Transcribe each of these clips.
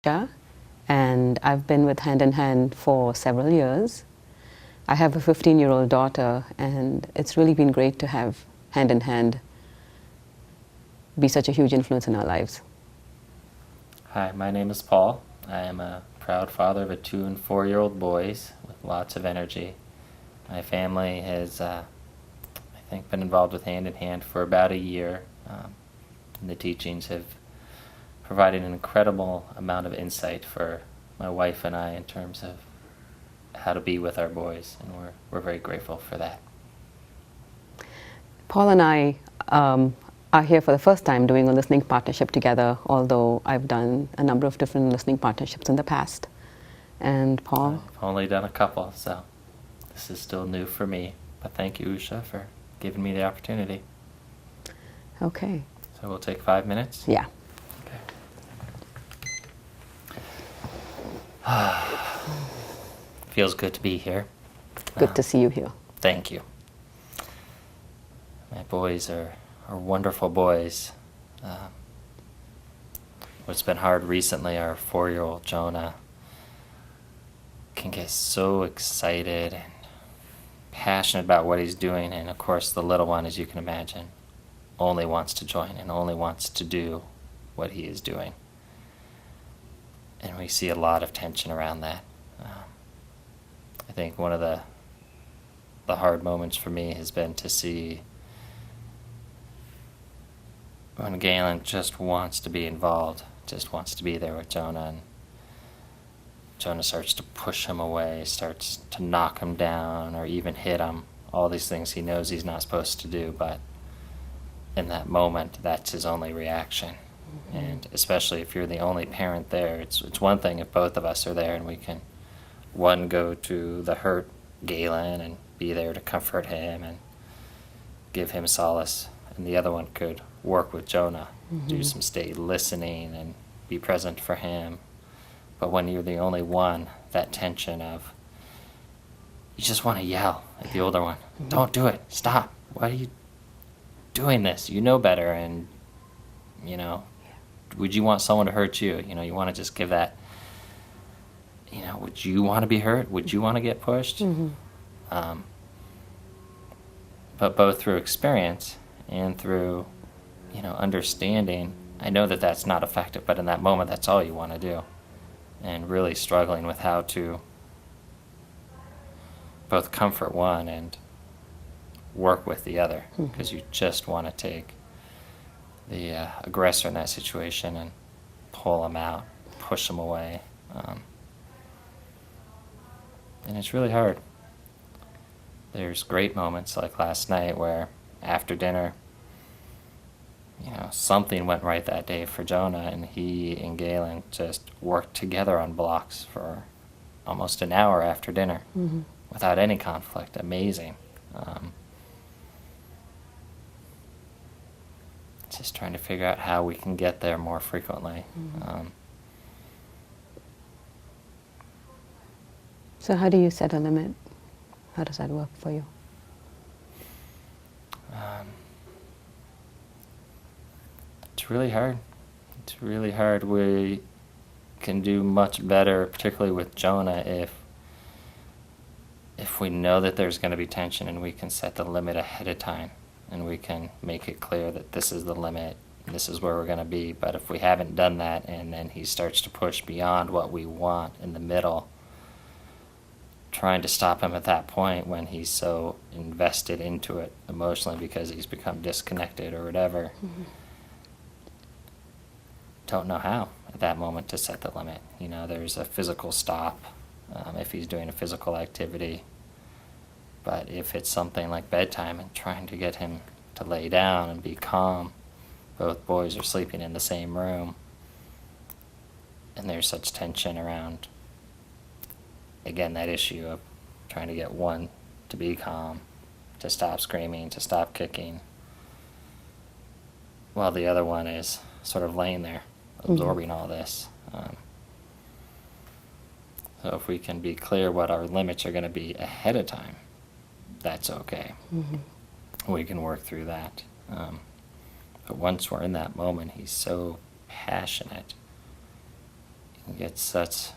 Usha, and I've been with Hand in Hand for several years. I have a 15-year-old daughter, and it's really been great to have Hand in Hand be such a huge influence in our lives. Hi, my name is Paul. I am a proud father of 2 and 4-year-old boys with lots of energy. My family has, I think, been involved with Hand in Hand for about a year. And the teachings have provided an incredible amount of insight for my wife and I in terms of how to be with our boys, and we're very grateful for that. Paul and I are here for the first time doing a listening partnership together, although I've done a number of different listening partnerships in the past. And Paul? I've only done a couple, so this is still new for me. But thank you, Usha, for giving me the opportunity. Okay. So we'll take 5 minutes? Yeah. Okay. Feels good to be here. Good to see you here. Thank you. My boys are wonderful boys. What's been hard recently, our 4-year-old Jonah can get so excited and passionate about what he's doing, and of course the little one, as you can imagine, only wants to join and only wants to do what he is doing. And we see a lot of tension around that. I think one of the hard moments for me has been to see when Galen just wants to be involved, just wants to be there with Jonah, and Jonah starts to push him away, starts to knock him down or even hit him, all these things he knows he's not supposed to do, but in that moment, that's his only reaction. Mm-hmm. And especially if you're the only parent there, it's one thing if both of us are there and we can, one, go to the hurt Galen and be there to comfort him and give him solace, and the other one could work with Jonah, mm-hmm. do some steady listening and be present for him. But when you're the only one, that tension of, you just want to yell at the older one, mm-hmm. Don't do it, stop, why are you doing this? You know better, and, would you want someone to hurt you? You want to just give that, would you want to be hurt? Would you want to get pushed? Mm-hmm. But both through experience and through, understanding, I know that that's not effective, but in that moment, that's all you want to do. And really struggling with how to both comfort one and work with the other, because you just want to take the aggressor in that situation and pull them out, push them away. And it's really hard. There's great moments like last night where after dinner, something went right that day for Jonah, and he and Galen just worked together on blocks for almost an hour after dinner, mm-hmm. without any conflict. Amazing. Just trying to figure out how we can get there more frequently. Mm-hmm. So how do you set a limit? How does that work for you? It's really hard. It's really hard. We can do much better, particularly with Jonah, if we know that there's going to be tension and we can set the limit ahead of time and we can make it clear that this is the limit, this is where we're going to be. But if we haven't done that and then he starts to push beyond what we want in the middle, trying to stop him at that point when he's so invested into it emotionally because he's become disconnected or whatever, mm-hmm. don't know how at that moment to set the limit. There's a physical stop if he's doing a physical activity, but if it's something like bedtime and trying to get him to lay down and be calm, both boys are sleeping in the same room, and there's such tension around, again, that issue of trying to get one to be calm, to stop screaming, to stop kicking, while the other one is sort of laying there, absorbing all this. So if we can be clear what our limits are going to be ahead of time, that's okay. Mm-hmm. We can work through that. But once we're in that moment, he's so passionate. He gets such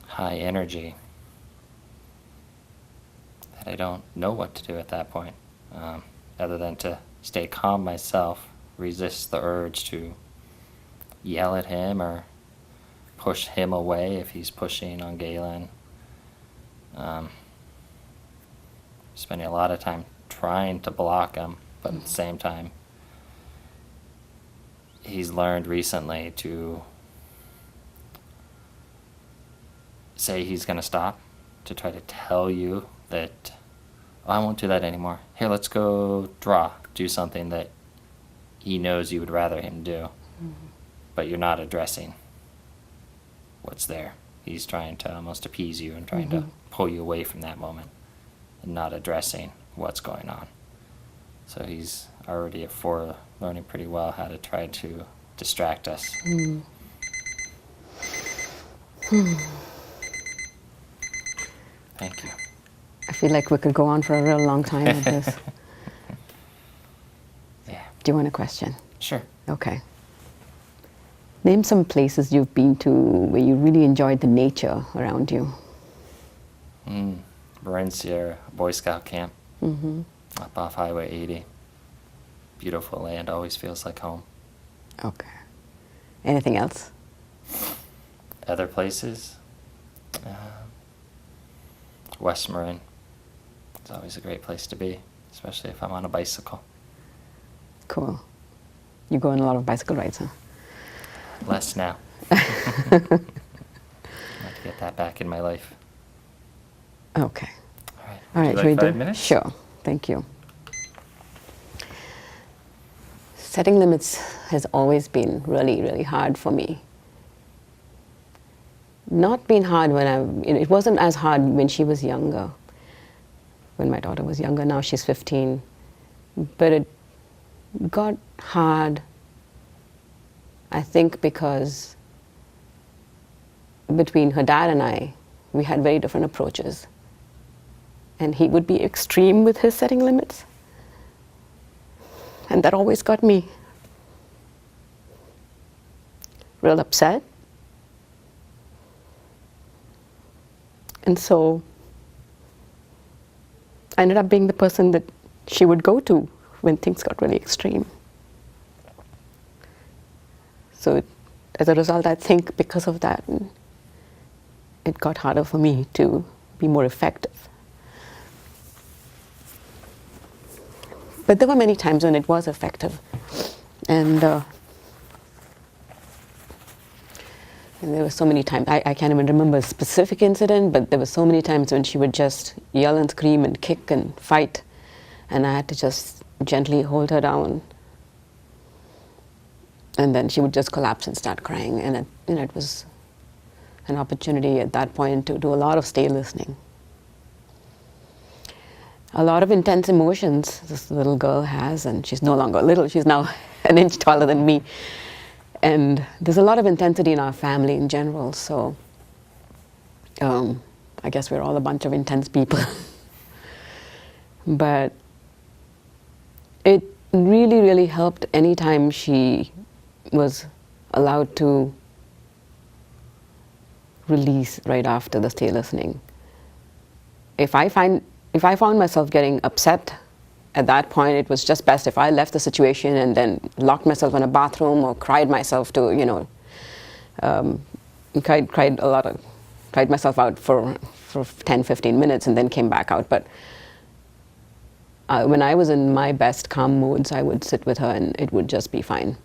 high energy that I don't know what to do at that point, other than to stay calm myself, resist the urge to yell at him or push him away if he's pushing on Galen. Spending a lot of time trying to block him, but at the same time, he's learned recently to say he's going to stop, to try to tell you that, oh, I won't do that anymore. Here, let's go draw. Do something that he knows you would rather him do, but you're not addressing what's there. He's trying to almost appease you and trying to pull you away from that moment and not addressing what's going on. So he's already at 4, learning pretty well how to try to distract us. Thank you. I feel like we could go on for a real long time with this. Yeah. Do you want a question? Sure. Okay. Name some places you've been to where you really enjoyed the nature around you. Valencia Boy Scout camp, up off Highway 80. Beautiful land, always feels like home. Okay. Anything else? Other places? West Marin. It's always a great place to be, especially if I'm on a bicycle. Cool. You go on a lot of bicycle rides, huh? Less now. I'd like to get that back in my life. Okay. All right. All right, Would should you we like 5 do? minutes? Sure. Thank you. Setting limits has always been really, really hard for me. Not been hard it wasn't as hard when she was younger. When my daughter was younger, now she's 15. But it got hard, I think, because between her dad and I, we had very different approaches. And he would be extreme with his setting limits. And that always got me real upset. And so I ended up being the person that she would go to when things got really extreme. So as a result, I think because of that, it got harder for me to be more effective. But there were many times when it was effective. And there were so many times, I can't even remember a specific incident, but there were so many times when she would just yell and scream and kick and fight. And I had to just gently hold her down. And then she would just collapse and start crying. And it was an opportunity at that point to do a lot of stay listening. A lot of intense emotions this little girl has, and she's no longer little, she's now an inch taller than me. And there's a lot of intensity in our family in general, so I guess we're all a bunch of intense people. But it really, really helped anytime she was allowed to release right after the stay listening. If I found myself getting upset at that point, it was just best if I left the situation and then locked myself in a bathroom or cried myself to, cried myself out for 10, 15 minutes and then came back out. But when I was in my best calm moods, I would sit with her and it would just be fine.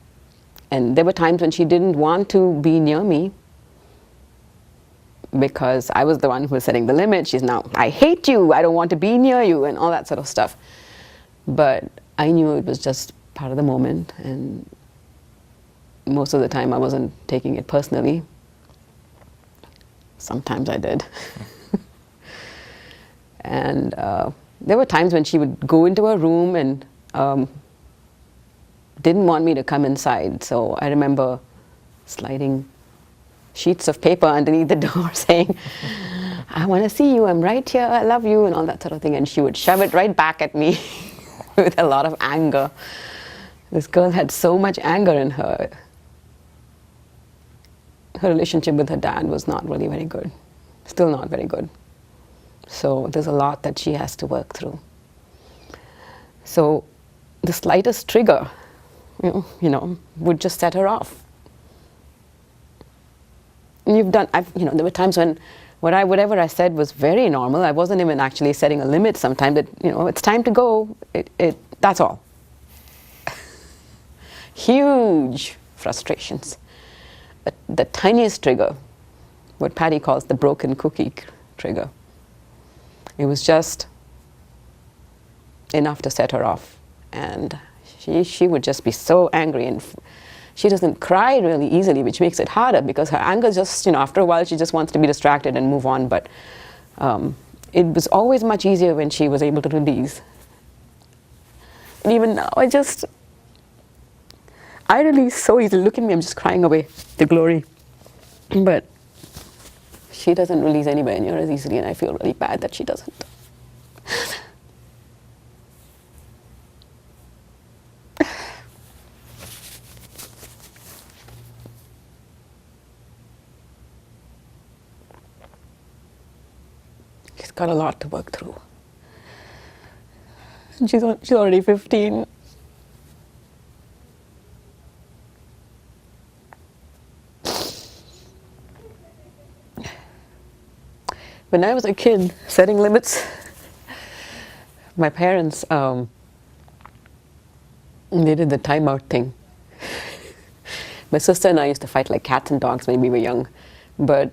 And there were times when she didn't want to be near me because I was the one who was setting the limit. She's now, I hate you, I don't want to be near you, and all that sort of stuff. But I knew it was just part of the moment, and most of the time I wasn't taking it personally. Sometimes I did. And there were times when she would go into her room and didn't want me to come inside. So I remember sliding sheets of paper underneath the door saying, I want to see you, I'm right here, I love you, and all that sort of thing. And she would shove it right back at me with a lot of anger. This girl had so much anger in her. her relationship with her dad was not really very good. Still not very good. So there's a lot that she has to work through. So the slightest trigger, would just set her off. And there were times when whatever I said was very normal. I wasn't even actually setting a limit sometimes that, it's time to go. That's all. Huge frustrations. The tiniest trigger, what Patty calls the broken cookie trigger. It was just enough to set her off. And she would just be so angry, and she doesn't cry really easily, which makes it harder because her anger just, after a while she just wants to be distracted and move on. But it was always much easier when she was able to release. And even now, I release so easily. Look at me, I'm just crying away the glory. But she doesn't release anywhere near as easily, and I feel really bad that she doesn't. She's got a lot to work through. And she's already 15. When I was a kid, setting limits, my parents, they did the timeout thing. My sister and I used to fight like cats and dogs when we were young, but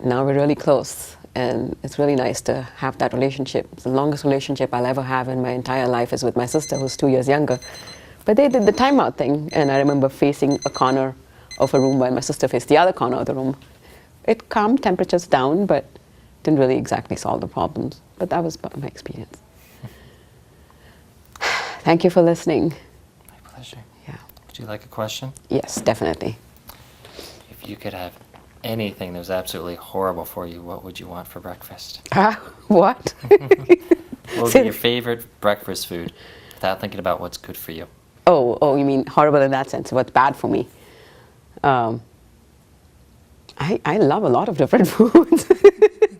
now we're really close, and it's really nice to have that relationship. It's the longest relationship I'll ever have in my entire life is with my sister, who's 2 years younger. But they did the timeout thing, and I remember facing a corner of a room while my sister faced the other corner of the room. It calmed temperatures down, but didn't really exactly solve the problems. But that was my experience. Thank you for listening. My pleasure. Yeah. Would you like a question? Yes, definitely. If you could have anything that was absolutely horrible for you, what would you want for breakfast? What? What would be your favorite breakfast food without thinking about what's good for you? Oh, you mean horrible in that sense, what's bad for me? I love a lot of different foods.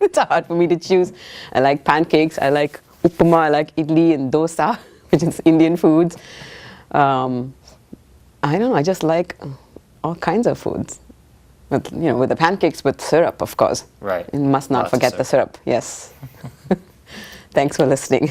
It's hard for me to choose. I like pancakes, I like upama, I like idli and dosa, which is Indian foods. I don't know, I just like all kinds of foods. With the pancakes with syrup, of course. Right. You must not Lots of forget the syrup, yes. Thanks for listening.